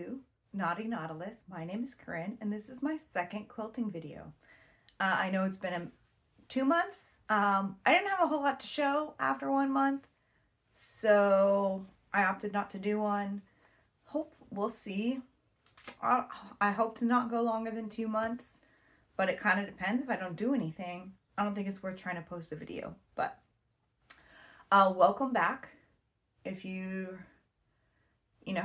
to Naughty Nautilus. My name is Corinne, and this is my second quilting video. I know it's been 2 months. I didn't have a whole lot to show after 1 month, so I opted not to do one. We'll see. I hope to not go longer than 2 months, but it kind of depends if I don't do anything. I don't think it's worth trying to post a video, but welcome back. If you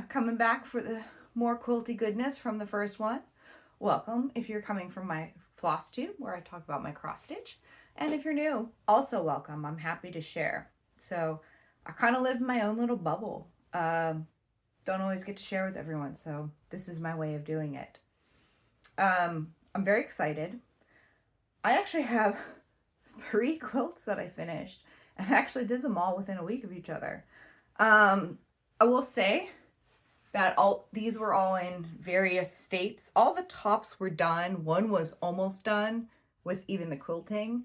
coming back for the more quilty goodness from the first one, welcome. If you're coming from my floss tube where I talk about my cross stitch, and if you're new, also welcome. I'm happy to share. So I kind of live in my own little bubble. Don't always get to share with everyone, so this is my way of doing it. I'm very excited. I actually have 3 quilts that I finished, and I actually did them all within a week of each other. I will say that these were all in various states. All the tops were done. One was almost done with even the quilting.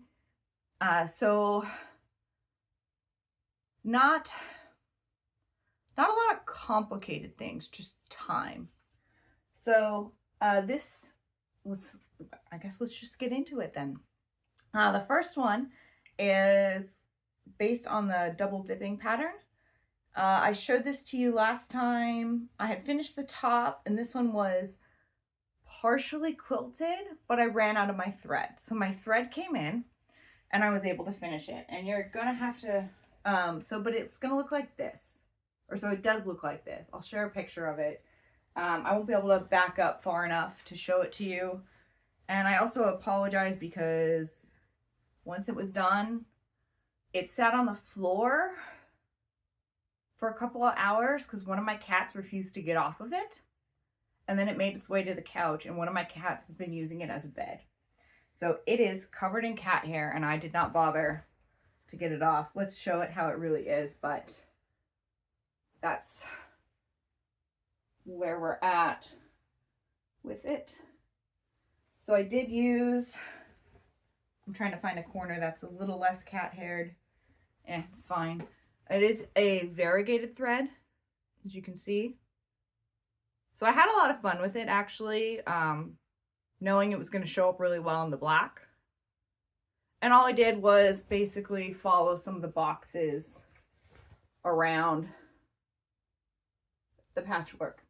So not a lot of complicated things, just time. So let's just get into it then. The first one is based on the double dipping pattern. I showed this to you last time. I had finished the top, and this one was partially quilted, but I ran out of my thread. So my thread came in, and I was able to finish it. And you're gonna have to, but it's gonna look like this. Or so it does look like this. I'll share a picture of it. I won't be able to back up far enough to show it to you. And I also apologize because once it was done, it sat on the floor for a couple of hours because one of my cats refused to get off of it. And then it made its way to the couch, and one of my cats has been using it as a bed. So it is covered in cat hair, and I did not bother to get it off. Let's show it how it really is, but that's where we're at with it. So I did use, I'm trying to find a corner that's a little less cat haired. It's fine. It is a variegated thread, as you can see. So I had a lot of fun with it, actually, knowing it was going to show up really well in the black. And all I did was basically follow some of the boxes around the patchwork.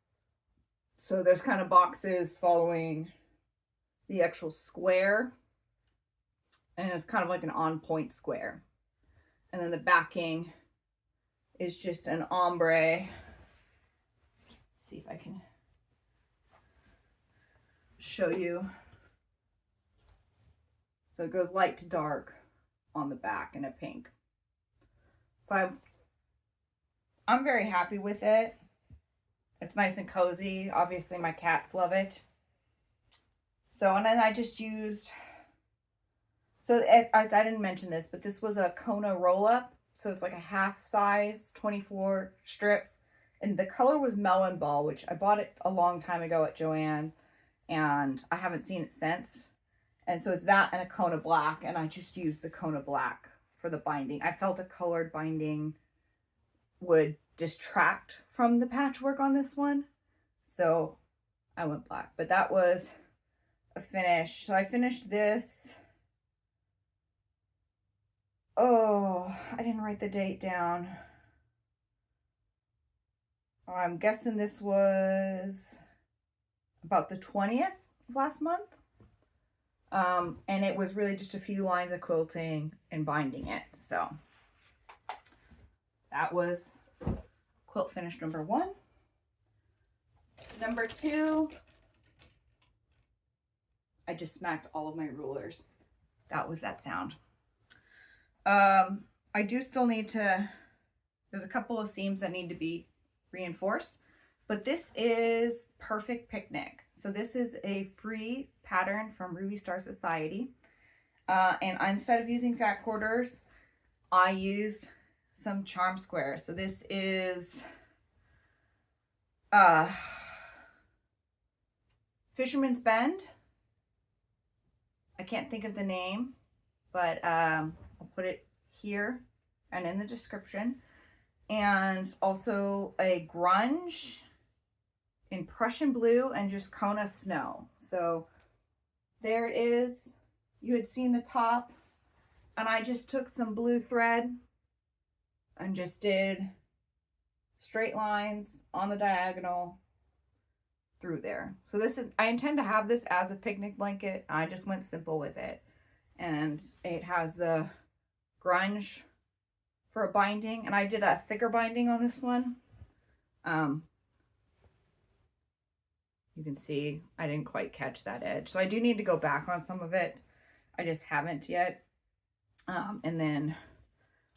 So there's kind of boxes following the actual square, and it's kind of like an on-point square. And then the backing is just an ombre. Let's see if I can show you. So it goes light to dark on the back in a pink. So I'm very happy with it. It's nice and cozy. Obviously my cats love it. So, and then I just used, I didn't mention this, but this was a Kona roll up. So it's like a half size, 24 strips. And the color was Melon Ball, which I bought it a long time ago at Joann, and I haven't seen it since. And so it's that and a Kona Black, and I just used the Kona Black for the binding. I felt a colored binding would distract from the patchwork on this one, so I went black. But that was a finish. So I finished this. Oh, I didn't write the date down. I'm guessing this was about the 20th of last month. And it was really just a few lines of quilting and binding it. So that was quilt finish number 1. Number 2, I just smacked all of my rulers. That was that sound. I do still need to, there's a couple of seams that need to be reinforced, but this is Perfect Picnic. So this is a free pattern from Ruby Star Society. And instead of using fat quarters, I used some charm squares. So this is Fisherman's Bend. I can't think of the name, but I'll put it here and in the description. And also a grunge in Prussian blue and just Kona snow. So there it is. You had seen the top, and I just took some blue thread and just did straight lines on the diagonal through there. So this is, I intend to have this as a picnic blanket. I just went simple with it. And it has the grunge for a binding, and I did a thicker binding on this one. You can see I didn't quite catch that edge, so I do need to go back on some of it. I just haven't yet. And then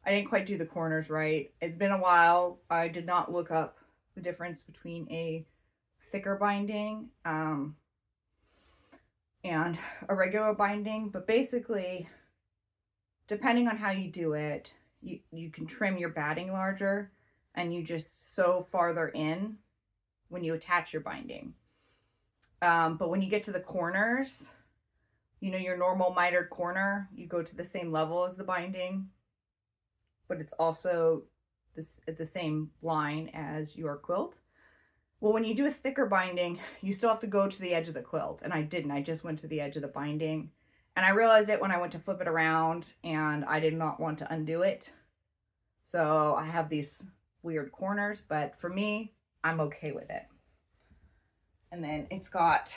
I didn't quite do the corners right. It's been a while. I did not look up the difference between a thicker binding and a regular binding, but basically, depending on how you do it, you can trim your batting larger, and you just sew farther in when you attach your binding. But when you get to the corners, you know, your normal mitered corner, you go to the same level as the binding, but it's also at the same line as your quilt. Well, when you do a thicker binding, you still have to go to the edge of the quilt, and I didn't. I just went to the edge of the binding, and I realized it when I went to flip it around, and I did not want to undo it. So I have these weird corners, but for me, I'm okay with it. And then it's got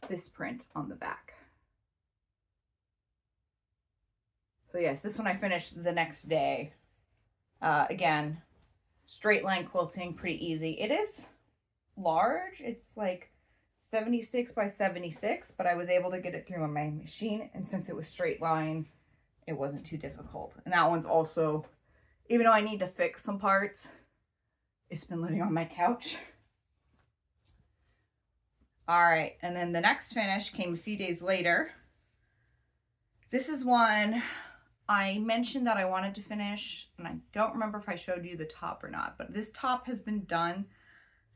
this print on the back. So yes, this one I finished the next day. Again, straight line quilting, pretty easy. It is large. It's like 76 by 76, but I was able to get it through on my machine. And since it was straight line, it wasn't too difficult. And that one's also, even though I need to fix some parts, it's been living on my couch. All right, and then the next finish came a few days later. This is one I mentioned that I wanted to finish, and I don't remember if I showed you the top or not, but this top has been done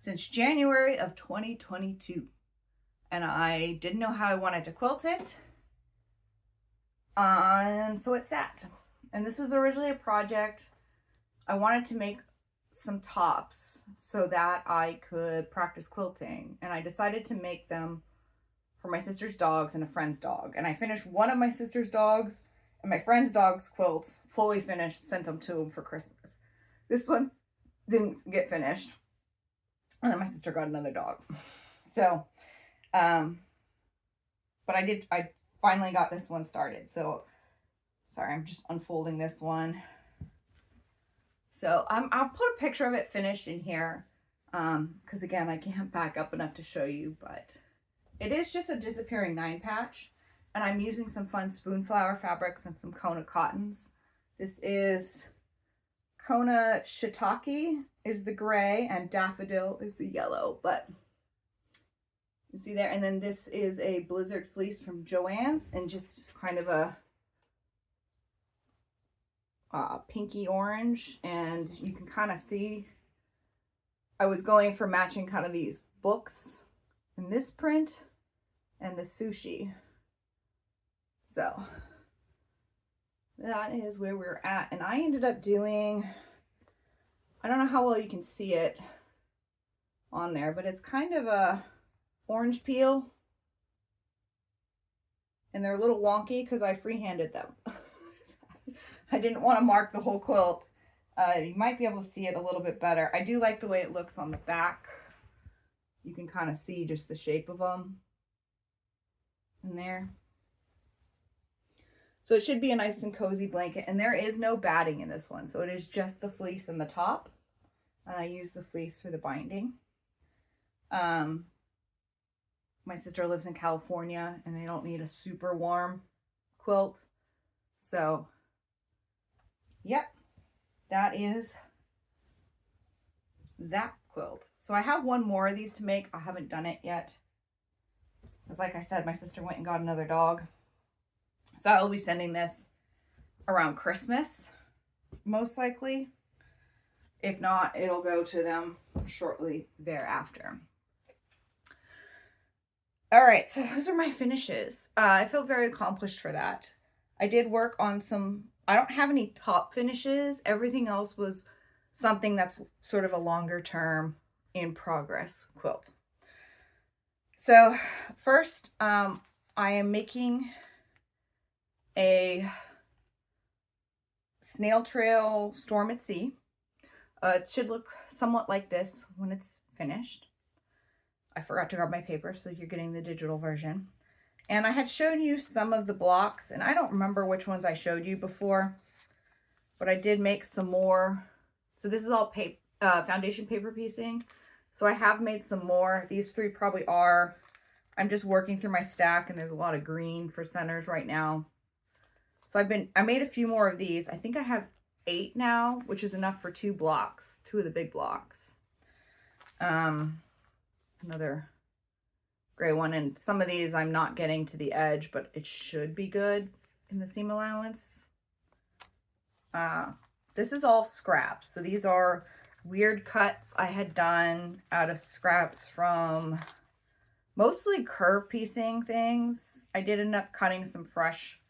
since January of 2022, and I didn't know how I wanted to quilt it, and so it sat. And this was originally a project I wanted to make some tops so that I could practice quilting, and I decided to make them for my sister's dogs and a friend's dog. And I finished one of my sister's dogs, and my friend's dog's quilt fully finished, sent them to him for Christmas. This one didn't get finished, and then my sister got another dog. So but I finally got this one started. So sorry, I'm just unfolding this one. So I'll put a picture of it finished in here, because again, I can't back up enough to show you, but it is just a disappearing 9 patch, and I'm using some fun spoonflower fabrics and some Kona cottons. This is Kona Shiitake is the gray, and Daffodil is the yellow, but you see there. And then this is a Blizzard fleece from Joann's, and just kind of a pinky orange, and you can kind of see I was going for matching kind of these books in this print and the sushi. So that is where we're at, and I ended up doing, I don't know how well you can see it on there, but it's kind of a orange peel, and they're a little wonky because I freehanded them. I didn't want to mark the whole quilt. You might be able to see it a little bit better. I do like the way it looks on the back. You can kind of see just the shape of them in there. So it should be a nice and cozy blanket. And there is no batting in this one, so it is just the fleece in the top. And I use the fleece for the binding. My sister lives in California, and they don't need a super warm quilt. So yep, that is that quilt. So I have one more of these to make. I haven't done it yet, because like I said, my sister went and got another dog. So I will be sending this around Christmas, most likely. If not, it'll go to them shortly thereafter. All right, so those are my finishes. I feel very accomplished for that. I did work on some, I don't have any top finishes. Everything else was something that's sort of a longer term in progress quilt. So first, I am making a snail trail storm at sea. It should look somewhat like this when it's finished. I forgot to grab my paper, so you're getting the digital version. And I had shown you some of the blocks, and I don't remember which ones I showed you before, but I did make some more. So this is all foundation paper piecing. So I have made some more. These three probably are. I'm just working through my stack, and there's a lot of green for centers right now. So I made a few more of these. I think I have 8 now, which is enough for 2 blocks, 2 of the big blocks. Another gray one, and some of these I'm not getting to the edge, but it should be good in the seam allowance. This is all scraps. So these are weird cuts I had done out of scraps from mostly curve piecing things. I did end up cutting some fresh,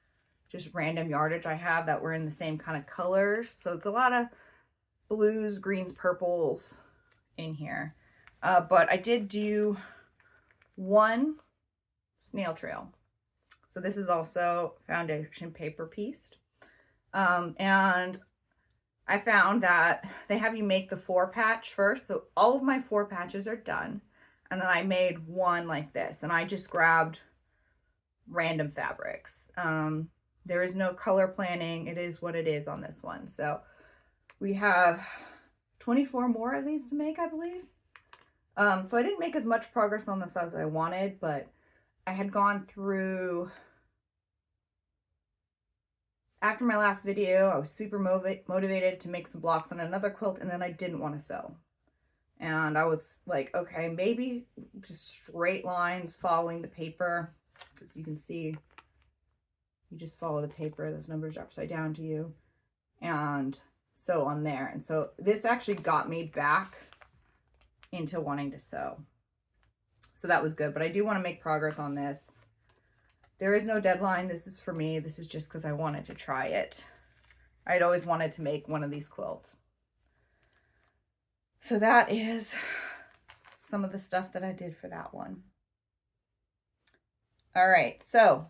just random yardage I have that were in the same kind of colors. So it's a lot of blues, greens, purples in here. But I did do 1 snail trail. So this is also foundation paper pieced. And I found that they have you make the 4 patch first. So all of my 4 patches are done. And then I made 1 like this, and I just grabbed random fabrics. There is no color planning. It is what it is on this one. So we have 24 more of these to make, I believe. So I didn't make as much progress on this as I wanted, but I had gone through, after my last video, I was super motivated to make some blocks on another quilt, and then I didn't want to sew. And I was like, okay, maybe just straight lines following the paper, because you can see, you just follow the paper, those numbers are upside down to you, and sew on there. And so this actually got me back into wanting to sew. So that was good, but I do want to make progress on this. There is no deadline. This is for me. This is just because I wanted to try it. I'd always wanted to make one of these quilts. So that is some of the stuff that I did for that one. All right, so,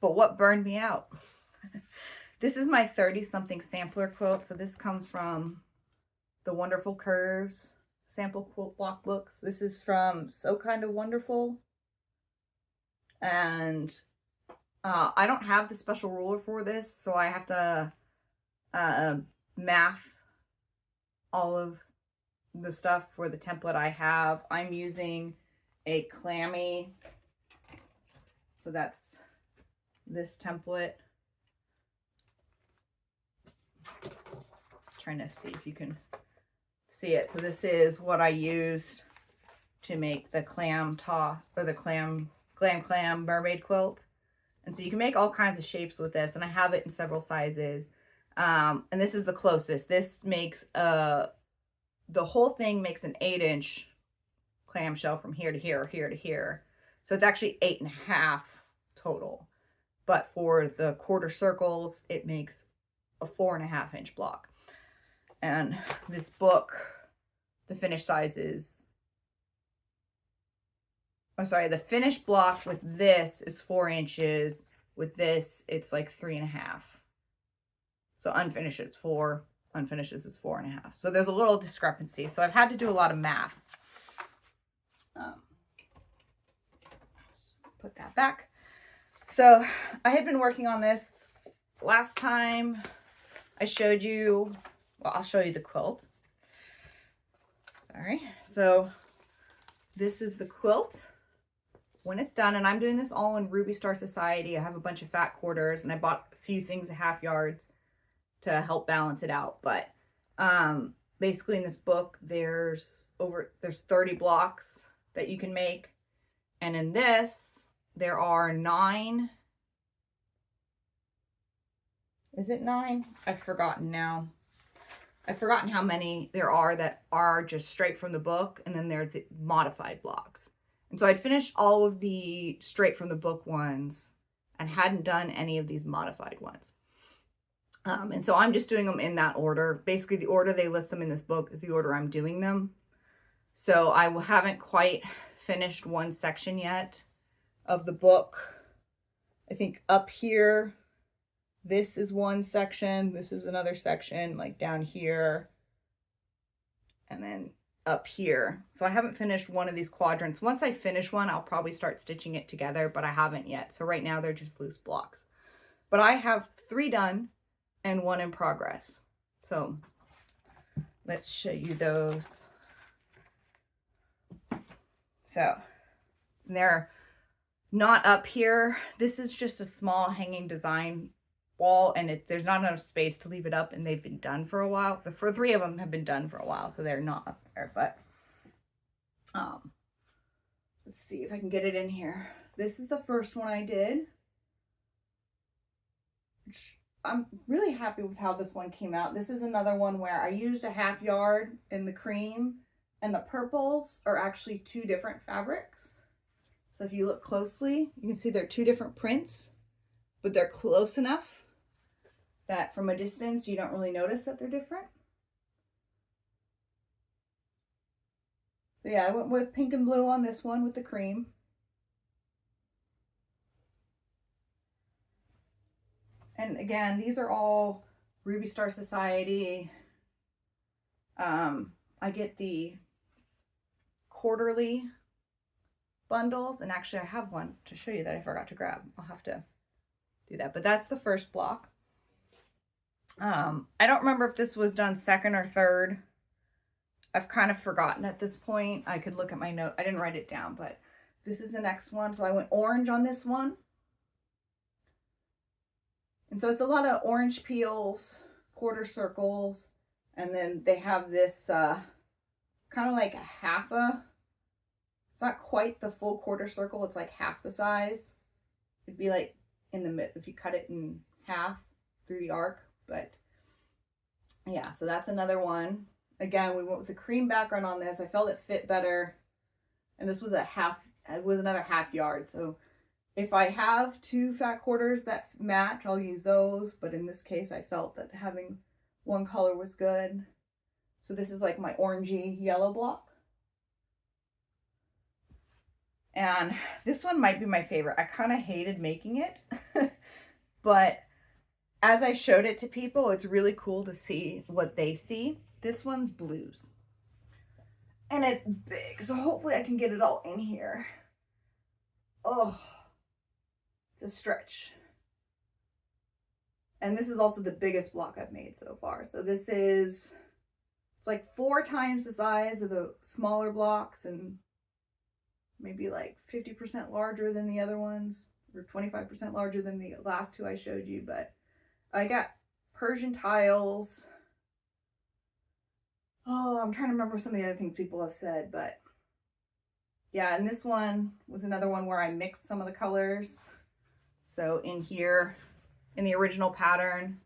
but what burned me out? This is my 30-something sampler quilt. So this comes from the Wonderful Curves sample quilt block books. This is from So Kind of Wonderful. And I don't have the special ruler for this, so I have to math all of the stuff for the template I have. I'm using a clammy, so that's this template. Trying to see if you can see it. So this is what I used to make the clam mermaid quilt. And so you can make all kinds of shapes with this, and I have it in several sizes. And this is the closest. This makes the whole thing makes an 8-inch clamshell from here to here, or here to here. So it's actually 8.5 total. But for the quarter circles, it makes a 4.5-inch block. And this book, the finished size is, the finished block with this is 4 inches. With this, it's like 3.5. So unfinished, it's 4. Unfinished is 4.5. So there's a little discrepancy. So I've had to do a lot of math. Put that back. So I had been working on this last time I showed you. Well, I'll show you the quilt. Sorry. So this is the quilt when it's done, and I'm doing this all in Ruby Star Society. I have a bunch of fat quarters, and I bought a few things at half yards to help balance it out. But basically in this book, there's 30 blocks that you can make. And in this, there are 9. Is it 9? I've forgotten now. I've forgotten how many there are that are just straight from the book, and then there's the modified blocks. And so I'd finished all of the straight from the book ones and hadn't done any of these modified ones. And so I'm just doing them in that order. Basically, the order they list them in this book is the order I'm doing them. So I haven't quite finished one section yet of the book. I think up here, this is one section, this is another section, like down here, and then up here. So I haven't finished one of these quadrants. Once I finish one, I'll probably start stitching it together, but I haven't yet. So right now they're just loose blocks. But I have 3 done and 1 in progress. So let's show you those. So they're not up here. This is just a small hanging design wall, and there's not enough space to leave it up, and they've been done for a while. The 3 of them have been done for a while, so they're not up there. But let's see if I can get it in here. This is the first one I did. I'm really happy with how this one came out. This is another one where I used a 1/2 yard in the cream, and the purples are actually 2 different fabrics. So if you look closely, you can see they're 2 different prints, but they're close enough that from a distance, you don't really notice that they're different. So yeah, I went with pink and blue on this one with the cream. And again, these are all Ruby Star Society. I get the quarterly bundles, and actually I have one to show you that I forgot to grab. I'll have to do that, but that's the first block. I don't remember if this was done 2nd or 3rd. I've kind of forgotten at this point. I could look at my note. I didn't write it down, but this is the next one. So I went orange on this one. And so it's a lot of orange peels, quarter circles, and then they have this kind of like it's not quite the full quarter circle, it's like half the size. It'd be like in the mid if you cut it in half through the arc. But yeah, so that's another one. Again, we went with a cream background on this. I felt it fit better, and this was another 1/2 yard. So if I have 2 fat quarters that match, I'll use those. But in this case, I felt that having one color was good. So this is like my orangey yellow block. And this one might be my favorite. I kind of hated making it, but as I showed it to people, it's really cool to see what they see. This one's blues, and it's big, so hopefully I can get it all in here. Oh, it's a stretch. And this is also the biggest block I've made so far. So this is, it's like 4 times the size of the smaller blocks, and maybe like 50% larger than the other ones, or 25% larger than the last 2 I showed you. But I got Persian tiles. Oh, I'm trying to remember some of the other things people have said, but yeah, and this one was another one where I mixed some of the colors. So in here, in the original pattern,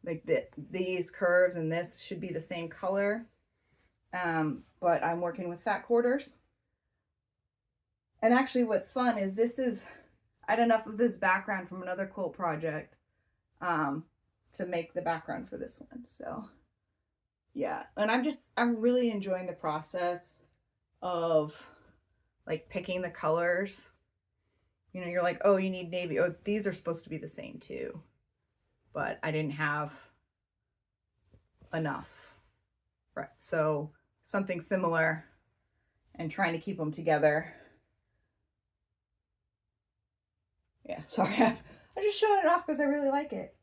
like these curves and this should be the same color, but I'm working with fat quarters. And actually what's fun is I had enough of this background from another quilt project to make the background for this one. So yeah, and I'm really enjoying the process of like picking the colors. You know, you're like, oh, you need navy. Oh, these are supposed to be the same too. But I didn't have enough. Right. So something similar and trying to keep them together. Yeah, sorry. I'm just showing it off because I really like it.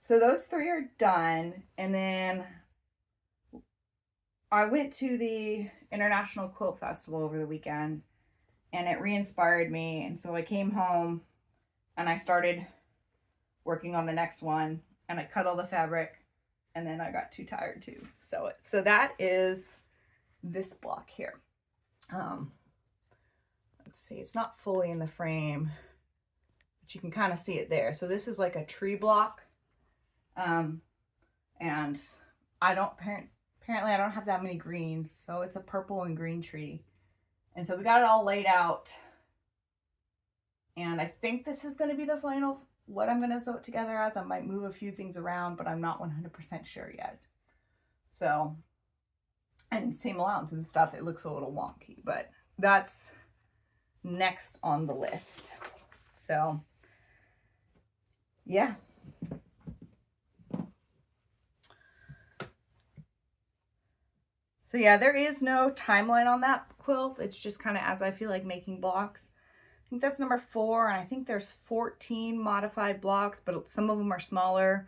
So those 3 are done. And then I went to the International Quilt Festival over the weekend, and it re-inspired me. And so I came home and I started working on the next one, and I cut all the fabric, and then I got too tired to sew it. So that is this block here. Let's see, it's not fully in the frame, but you can kind of see it there. So this is like a tree block. And apparently I don't have that many greens, so it's a purple and green tree. And so we got it all laid out, and I think this is going to be the final, what I'm going to sew it together as. I might move a few things around, but I'm not 100% sure yet. So And same allowance and stuff. It looks a little wonky, but that's next on the list. So yeah. So yeah, there is no timeline on that quilt. It's just kind of as I feel like making blocks. I think that's number 4, and I think there's 14 modified blocks, but some of them are smaller.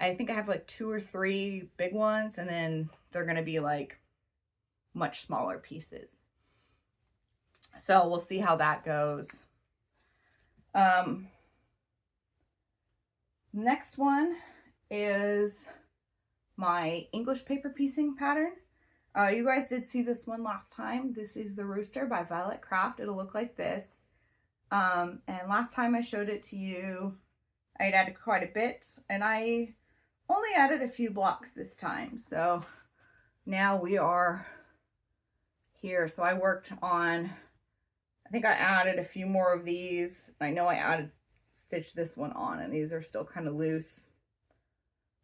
I think I have like 2 or 3 big ones, and then they're going to be like much smaller pieces. So we'll see how that goes. Next one is my English paper piecing pattern. You guys did see this one last time. This is the Rooster by Violet Craft. It'll look like this. And last time I showed it to you, I had added quite a bit, and I only added a few blocks this time. So now we are here. So I worked on, I think I added a few more of these. I know I stitched this one on, and these are still kind of loose.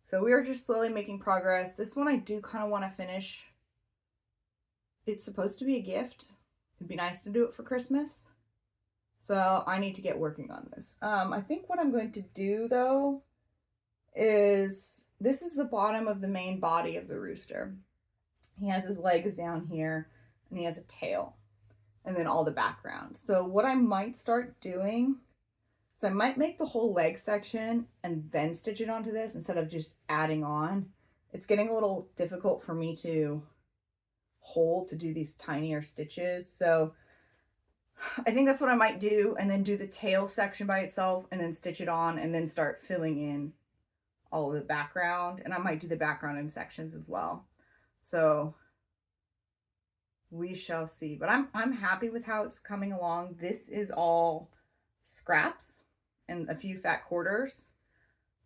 So we are just slowly making progress. This one I do kind of want to finish. It's supposed to be a gift. It'd be nice to do it for Christmas. So I need to get working on this. I think what I'm going to do though is, this is the bottom of the main body of the Rooster. He has his legs down here and he has a tail and then all the background. So what I might start doing is I might make the whole leg section and then stitch it onto this instead of just adding on. It's getting a little difficult for me to hold to do these tinier stitches. So I think that's what I might do, and then do the tail section by itself and then stitch it on and then start filling in all of the background. And I might do the background in sections as well. So we shall see, but I'm happy with how it's coming along. This is all scraps and a few fat quarters.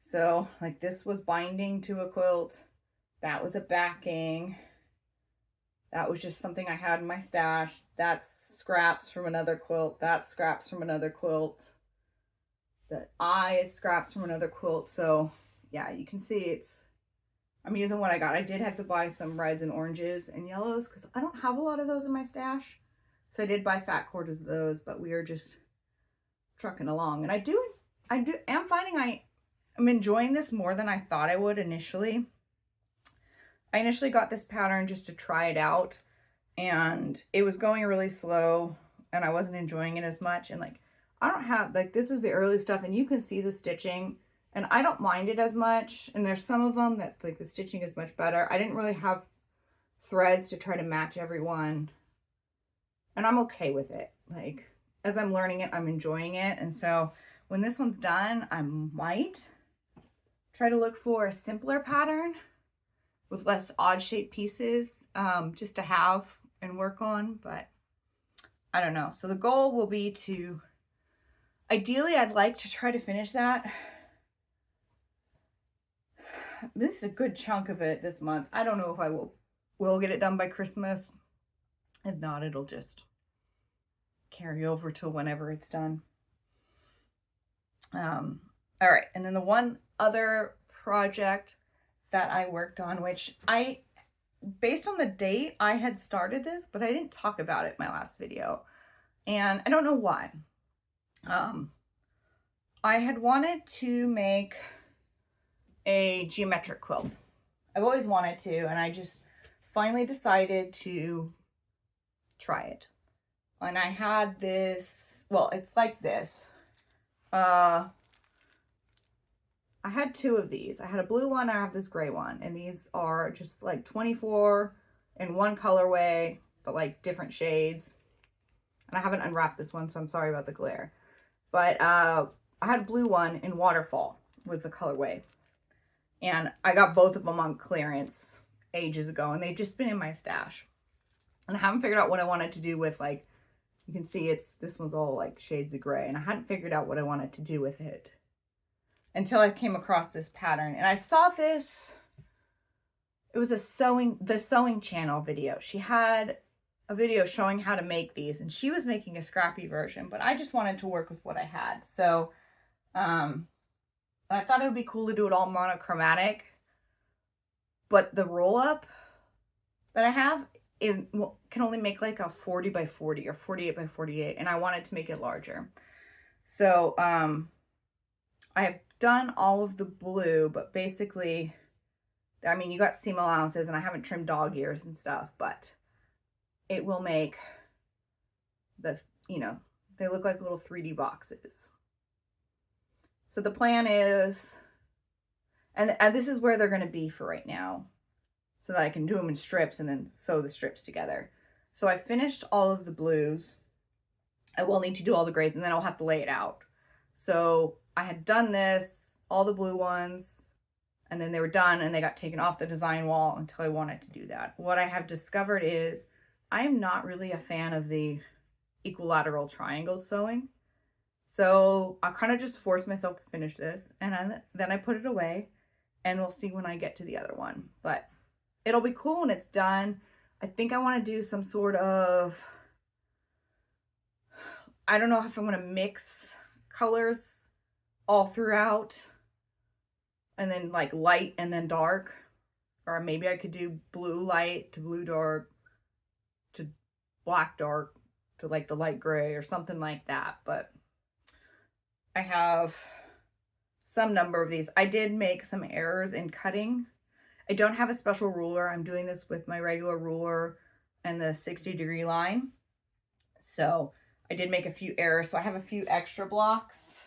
So like this was binding to a quilt. That was a backing. That was just something I had in my stash. That's scraps from another quilt. That's scraps from another quilt. The eye is scraps from another quilt. So yeah, you can see I'm using what I got. I did have to buy some reds and oranges and yellows because I don't have a lot of those in my stash. So I did buy fat quarters of those, but we are just trucking along. And I am finding I'm enjoying this more than I thought I would initially. I initially got this pattern just to try it out, and it was going really slow and I wasn't enjoying it as much. And like, I don't have, like, this is the early stuff and you can see the stitching and I don't mind it as much. And there's some of them that like the stitching is much better. I didn't really have threads to try to match everyone, and I'm okay with it. Like, as I'm learning it, I'm enjoying it. And so when this one's done, I might try to look for a simpler pattern with less odd shaped pieces, just to have and work on, but I don't know. So the goal will be to, ideally I'd like to try to finish that. This is a good chunk of it this month. I don't know if I will get it done by Christmas. If not, it'll just carry over to whenever it's done. All right, and then the one other project that I worked on, which based on the date, I had started this, but I didn't talk about it in my last video. And I don't know why. I had wanted to make a geometric quilt. I've always wanted to, and I just finally decided to try it. And I had this, well, it's like this. I had 2 of these. I had a blue one, I have this gray one, and these are just like 24 in one colorway, but like different shades. And I haven't unwrapped this one, so I'm sorry about the glare. But I had a blue one in Waterfall was the colorway. And I got both of them on clearance ages ago, and they've just been in my stash. And I haven't figured out what I wanted to do with, like, you can see this one's all like shades of gray, and I hadn't figured out what I wanted to do with it until I came across this pattern. And I saw this, it was the sewing channel video. She had a video showing how to make these, and she was making a scrappy version, but I just wanted to work with what I had. So I thought it would be cool to do it all monochromatic, but the roll up that I have can only make like a 40 by 40 or 48 by 48, and I wanted to make it larger. So I have done all of the blue, but basically, I mean, you got seam allowances, and I haven't trimmed dog ears and stuff, but it will make the, you know, they look like little 3D boxes. So the plan is, and this is where they're going to be for right now, so that I can do them in strips and then sew the strips together. So I finished all of the blues. I will need to do all the grays, and then I'll have to lay it out. So I had done this, all the blue ones, and then they were done and they got taken off the design wall until I wanted to do that. What I have discovered is I am not really a fan of the equilateral triangle sewing. So I kind of just forced myself to finish this, and then I put it away, and we'll see when I get to the other one. But it'll be cool when it's done. I think I want to do some sort of, I don't know if I'm going to mix colors all throughout, and then like light and then dark, or maybe I could do blue light to blue dark to black dark to like the light gray or something like that. But I have some number of these. I did make some errors in cutting. I don't have a special ruler. I'm doing this with my regular ruler and the 60-degree line. So I did make a few errors. So I have a few extra blocks.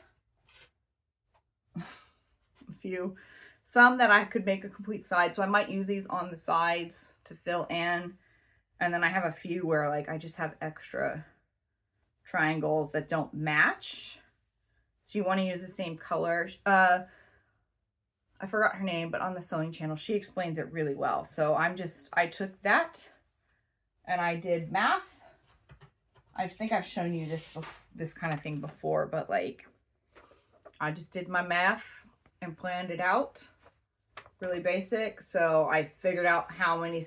Some that I could make a complete side. So I might use these on the sides to fill in. And then I have a few where like I just have extra triangles that don't match. So you want to use the same color. I forgot her name, but on the sewing channel, she explains it really well. So I took that and I did math. I think I've shown you this kind of thing before, but like I just did my math and planned it out. Really basic. So I figured out how many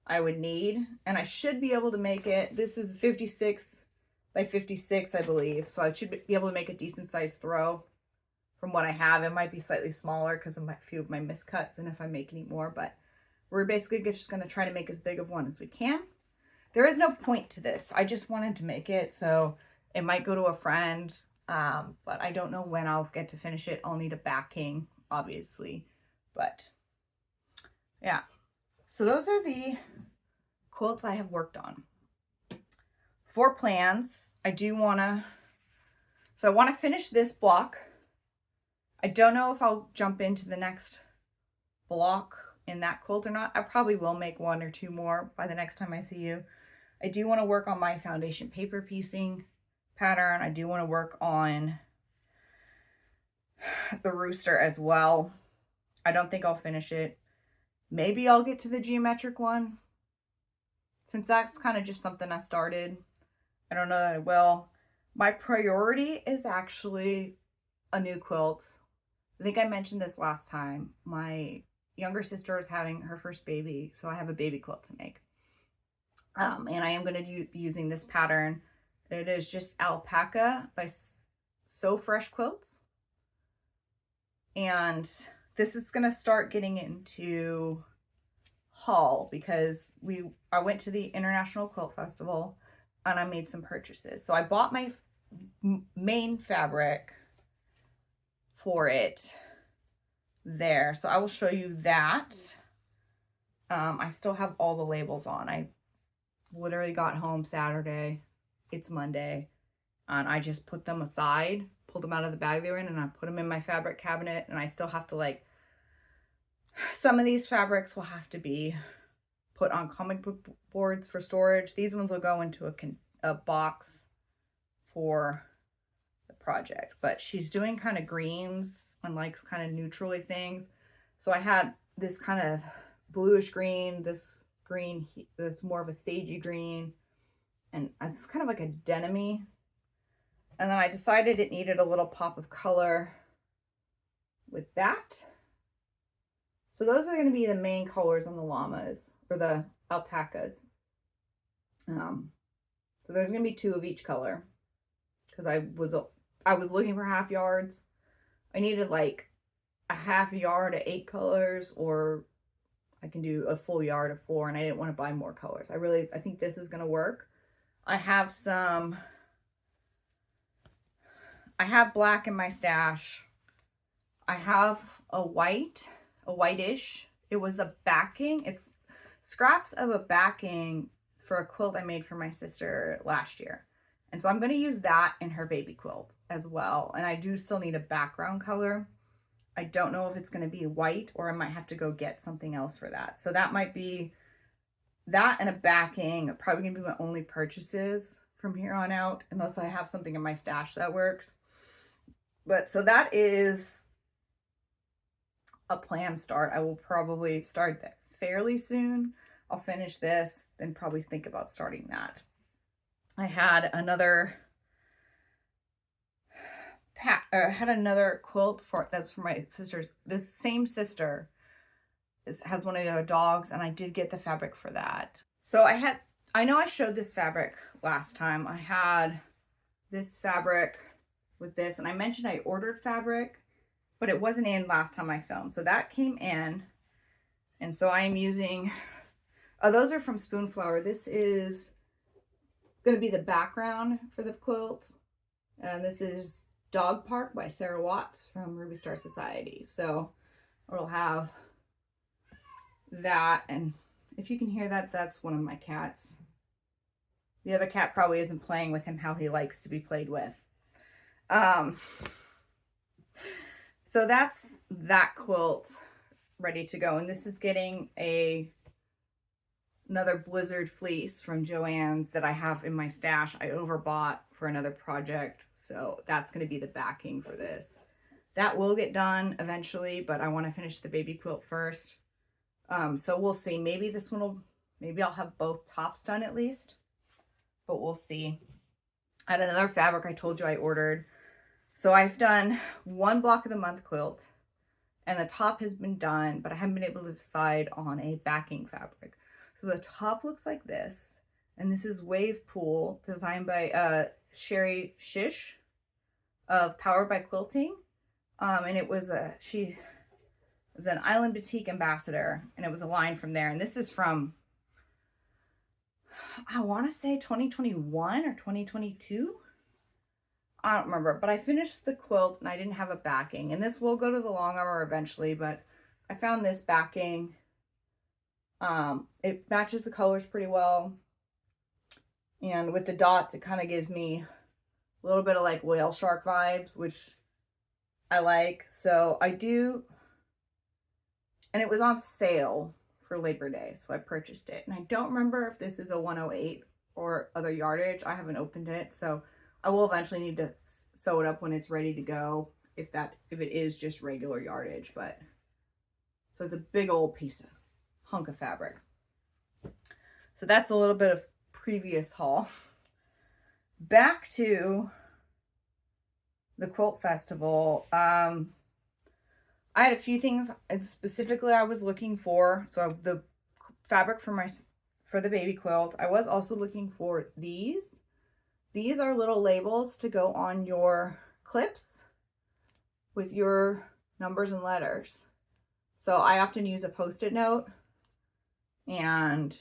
I would need, and I should be able to make it. This is 56 by 56, I believe. So I should be able to make a decent sized throw from what I have. It might be slightly smaller because of a few of my miscuts and if I make any more, but we're basically just going to try to make as big of one as we can. There is no point to this. I just wanted to make it, so it might go to a friend, but I don't know when I'll get to finish it. I'll need a backing, obviously, but yeah. So those are the quilts I have worked on. For plans, I want to finish this block. I don't know if I'll jump into the next block in that quilt or not. I probably will make one or two more by the next time I see you. I do want to work on my foundation paper piecing pattern. I do want to work on the Rooster as well. I don't think I'll finish it. Maybe I'll get to the geometric one, since that's kind of just something I started. I don't know that I will. My priority is actually a new quilt. I think I mentioned this last time. My younger sister is having her first baby, so I have a baby quilt to make. And I am going to be using this pattern. It is just Alpaca by So Fresh Quilts. And this is going to start getting into haul because I went to the International Quilt Festival and I made some purchases. So I bought my main fabric for it there. So I will show you that. I still have all the labels on. I literally got home Saturday. It's Monday. And I just put them aside, pulled them out of the bag they were in, and I put them in my fabric cabinet. And I still have to, like, some of these fabrics will have to be put on comic book boards for storage. These ones will go into a box for the project. But she's doing kind of greens and like kind of neutrally things. So I had this kind of bluish green, this green that's more of a sagey green, and it's kind of like a denim-y. And then I decided it needed a little pop of color with that. So those are going to be the main colors on the llamas, or the alpacas. So there's going to be 2 of each color, because I was looking for half yards. I needed like a half yard of 8 colors, or I can do a full yard of 4, and I didn't want to buy more colors. I think this is going to work. I have black in my stash. I have a whitish. It was a backing. It's scraps of a backing for a quilt I made for my sister last year. And so I'm going to use that in her baby quilt as well. And I do still need a background color. I don't know if it's going to be white, or I might have to go get something else for that. So that might be that, and a backing. Probably going to be my only purchases from here on out, unless I have something in my stash that works. But so that is a planned start. I will probably start that fairly soon. I'll finish this, then probably think about starting that. I had another quilt that's for my sister's. This same sister has one of the other dogs, and I did get the fabric for that. So I know I showed this fabric last time. I had this fabric with this, and I mentioned I ordered fabric, but it wasn't in last time I filmed. So that came in, and so I am using, those are from Spoonflower. This is going to be the background for the quilt. This is Dog Park by Sarah Watts from Ruby Star Society. So it'll have that, and if you can hear that, that's one of my cats. The other cat probably isn't playing with him how he likes to be played with. So that's that quilt ready to go, and this is getting another Blizzard fleece from Joann's that I have in my stash. I overbought for another project, so that's going to be the backing for this. That will get done eventually, but I want to finish the baby quilt first. So we'll see. Maybe this one maybe I'll have both tops done at least, but we'll see. I had another fabric I told you I ordered. So I've done one block of the month quilt, and the top has been done, but I haven't been able to decide on a backing fabric. So the top looks like this, and this is Wave Pool, designed by Sherry Shish of Powered by Quilting. And it was she was an Island Boutique ambassador, and it was a line from there. And this is from, I want to say 2021 or 2022. I don't remember, but I finished the quilt and I didn't have a backing. And this will go to the long armor eventually, but I found this backing. It matches the colors pretty well. And with the dots, it kind of gives me a little bit of like whale shark vibes, which I like. So I do, and it was on sale for Labor Day, so I purchased it. And I don't remember if this is a 108 or other yardage. I haven't opened it, so I will eventually need to sew it up when it's ready to go, if it is just regular yardage. But so it's a big old hunk of fabric. So that's a little bit of previous haul. Back to the quilt festival. I had a few things specifically I was looking for. So the fabric for the baby quilt. I was also looking for these. These are little labels to go on your clips with your numbers and letters. So I often use a Post-it note, and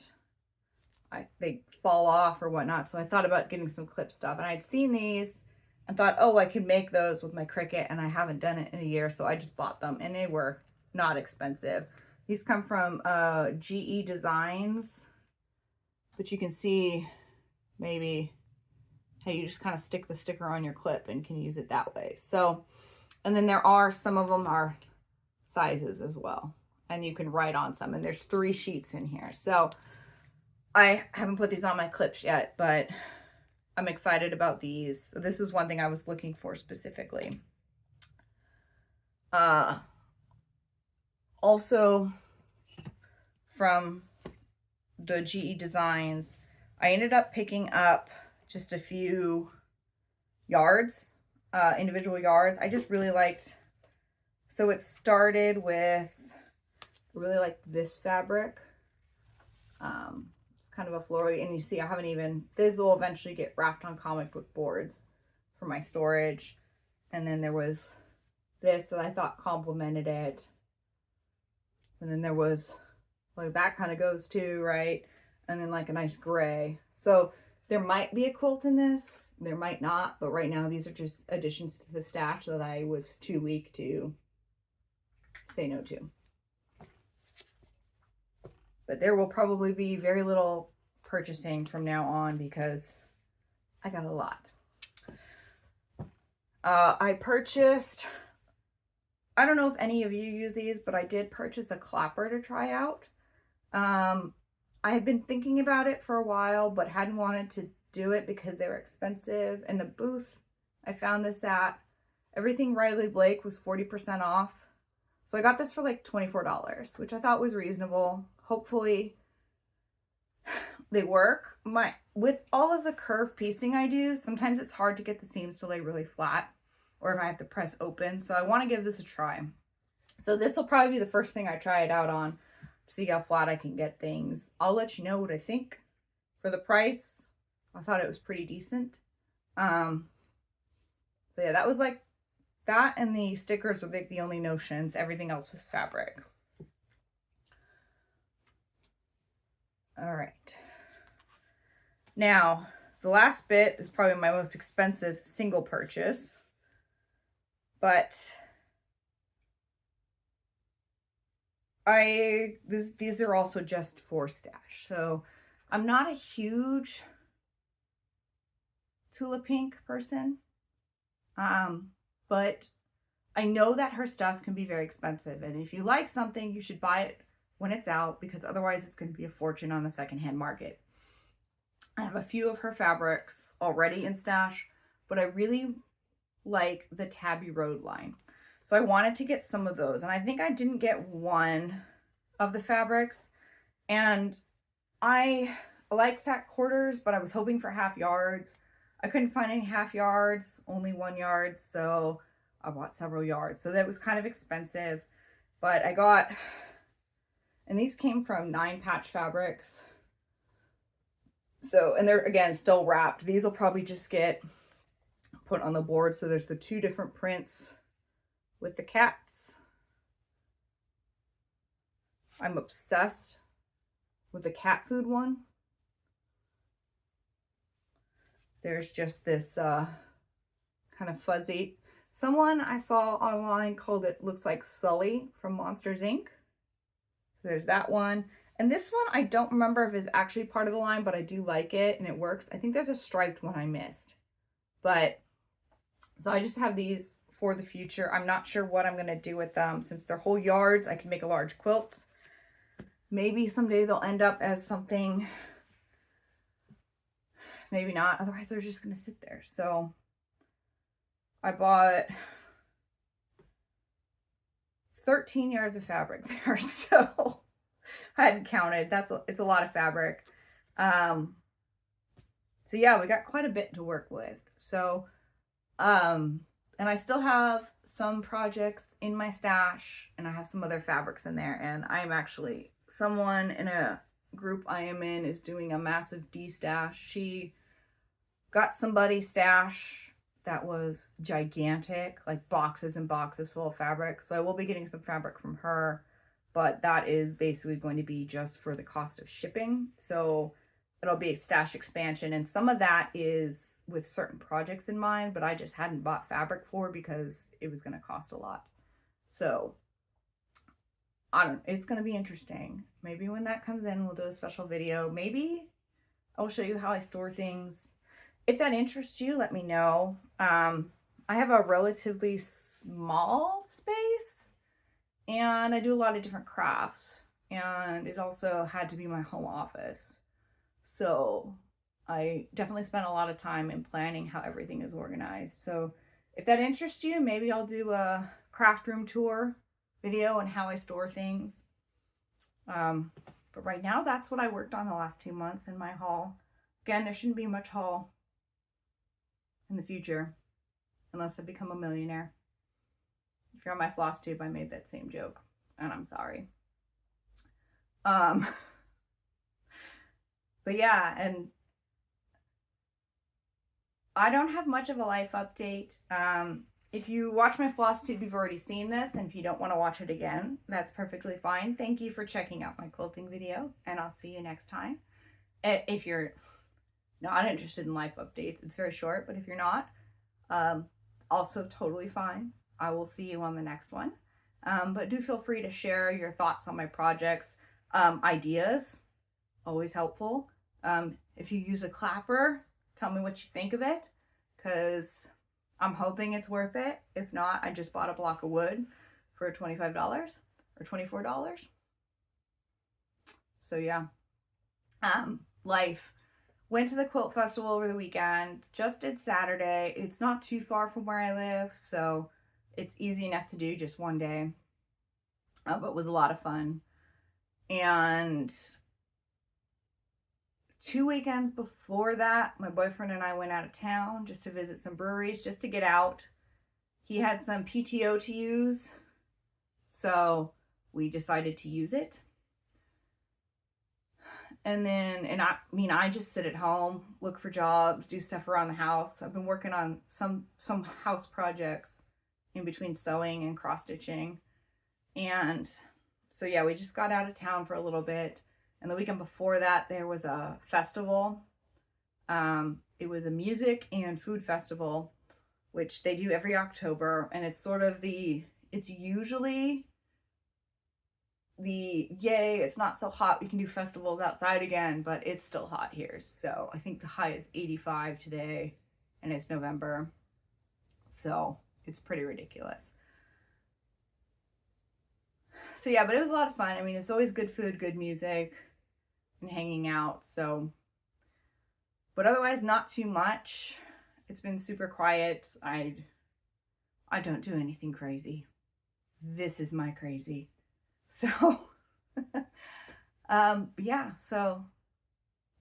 they fall off or whatnot. So I thought about getting some clip stuff, and I'd seen these and thought, oh, I could make those with my Cricut, and I haven't done it in a year, so I just bought them, and they were not expensive. These come from GE Designs, but you can see maybe how you just kind of stick the sticker on your clip and can use it that way. So, and then some of them are sizes as well, and you can write on some, and there's 3 sheets in here. So I haven't put these on my clips yet, but I'm excited about these. So this is one thing I was looking for specifically. Also from the GE Designs, I ended up picking up just a few yards, individual yards. I just really liked, so it started with, I really like this fabric. It's kind of a floral, and you see I haven't even, this will eventually get wrapped on comic book boards for my storage. And then there was this that I thought complemented it. And then there was Like that kind of goes too, right? And then like a nice gray. So there might be a quilt in this, there might not, but right now these are just additions to the stash that I was too weak to say no to. But there will probably be very little purchasing from now on because I got a lot. I purchased, I don't know if any of you use these, but I did purchase a clapper to try out. I had been thinking about it for a while, but hadn't wanted to do it because they were expensive. And the booth I found this at, everything Riley Blake was 40% off. So I got this for like $24, which I thought was reasonable. Hopefully they work. With all of the curve piecing I do, sometimes it's hard to get the seams to lay really flat, or if I have to press open. So I want to give this a try. So this will probably be the first thing I try it out on, see how flat I can get things. I'll let you know what I think. For the price, I thought it was pretty decent. So yeah, that was like, that and the stickers were like the only notions. Everything else was fabric. All right. Now, the last bit is probably my most expensive single purchase, but these are also just for stash. So I'm not a huge Tula Pink person, but I know that her stuff can be very expensive. And if you like something, you should buy it when it's out, because otherwise it's going to be a fortune on the secondhand market. I have a few of her fabrics already in stash, but I really like the Tabby Road line. So I wanted to get some of those, and I think I didn't get one of the fabrics. And I like fat quarters, but I was hoping for half yards. I couldn't find any half yards, only 1 yard, so I bought several yards. So that was kind of expensive, but I got, and these came from 9 Patch Fabrics. So, and they're, again, still wrapped. These will probably just get put on the board. So there's the 2 different prints with the cats. I'm obsessed with the cat food one. There's just this kind of fuzzy. Someone I saw online called it, looks like Sully from Monsters, Inc. So there's that one. And this one, I don't remember if it's actually part of the line, but I do like it and it works. I think there's a striped one I missed. But, so I just have these for the future. I'm not sure what I'm going to do with them. Since they're whole yards, I can make a large quilt. Maybe someday they'll end up as something, maybe not. Otherwise, they're just going to sit there. So I bought 13 yards of fabric there. So I hadn't counted. It's a lot of fabric. So yeah, we got quite a bit to work with. So, and I still have some projects in my stash, and I have some other fabrics in there. And I'm actually, someone in a group I am in is doing a massive de-stash. She got somebody's stash that was gigantic, like boxes and boxes full of fabric. So I will be getting some fabric from her, but that is basically going to be just for the cost of shipping. So it'll be a stash expansion, and some of that is with certain projects in mind, but I just hadn't bought fabric for because it was going to cost a lot. So I don't know, it's going to be interesting. Maybe when that comes in, we'll do a special video. Maybe I'll show you how I store things. If that interests you, let me know. I have a relatively small space, and I do a lot of different crafts, and it also had to be my home office. So I definitely spent a lot of time in planning how everything is organized. So if that interests you, maybe I'll do a craft room tour video on how I store things. But right now, that's what I worked on the last 2 months in my haul. Again, there shouldn't be much haul in the future unless I become a millionaire. If you're on my floss tube, I made that same joke, and I'm sorry. But yeah, and I don't have much of a life update. If you watch my floss tube, you've already seen this, and if you don't want to watch it again, that's perfectly fine. Thank you for checking out my quilting video, and I'll see you next time. If you're not interested in life updates, it's very short, but if you're not, also totally fine. I will see you on the next one. But do feel free to share your thoughts on my projects, ideas, always helpful. If you use a clapper, tell me what you think of it, because I'm hoping it's worth it. If not, I just bought a block of wood for $25 or $24. So yeah. Life. Went to the quilt festival over the weekend. Just did Saturday. It's not too far from where I live, so it's easy enough to do just one day. But it was a lot of fun. And 2 weekends before that, my boyfriend and I went out of town just to visit some breweries, just to get out. He had some PTO to use, so we decided to use it. And then, I just sit at home, look for jobs, do stuff around the house. I've been working on some house projects in between sewing and cross stitching. And so yeah, we just got out of town for a little bit. And the weekend before that, there was a festival. It was a music and food festival, which they do every October. And it's sort of it's usually yay, it's not so hot, we can do festivals outside again, but it's still hot here. So I think the high is 85 today, and it's November. So it's pretty ridiculous. So yeah, but it was a lot of fun. I mean, it's always good food, good music, and hanging out. So, but otherwise not too much. It's been super quiet. I don't do anything crazy. This is my crazy. So, yeah, so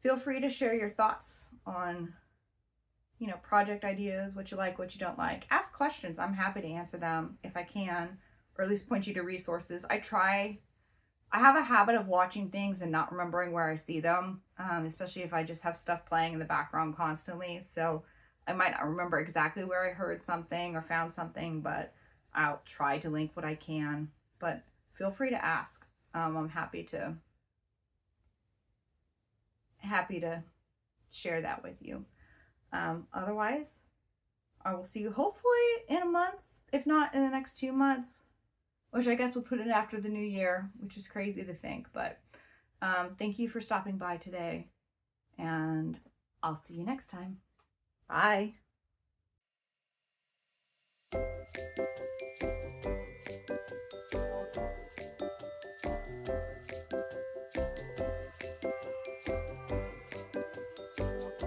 feel free to share your thoughts on, project ideas, what you like, what you don't like. Ask questions. I'm happy to answer them if I can, or at least point you to resources. I have a habit of watching things and not remembering where I see them, especially if I just have stuff playing in the background constantly. So I might not remember exactly where I heard something or found something, but I'll try to link what I can. But feel free to ask. I'm happy to share that with you. Otherwise, I will see you hopefully in a month, if not in the next 2 months, which I guess we'll put it after the new year, which is crazy to think. But thank you for stopping by today, and I'll see you next time. Bye.